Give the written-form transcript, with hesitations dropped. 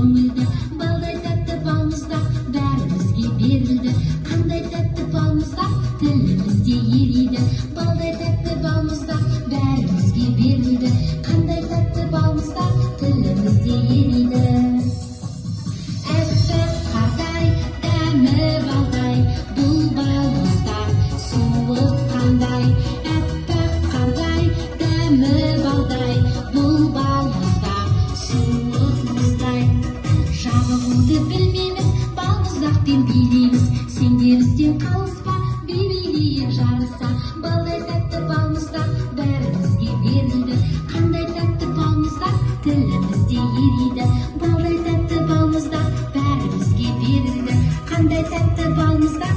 көңілді, балдай тәтті балмұздақ бәрімізге берілді. Қандай тәтті балмұздақ тілімізде ериді, балдай тәтті балмұздақ бәрімізге берілді. Қандай тәтті балмұздақ тілімізде ериді. Әппақ қардай, дәмі балдай, бұл балмұздақ суық қандай. Әппақ қардай, дәмі балдай, бұл балмұздақ суық мұздай. Жабығуды білмейміз, балмұздақпен билейміз, сендер ізден қалыспа, билейік жарыса. Балдай тәтті балмұздақ бәрімізге берілді, қандай тәтті балмұздақ тілімізде ериді. Балдай тәтті балмұздақ бәрімізге берілді, қандай тәтті балмұздақ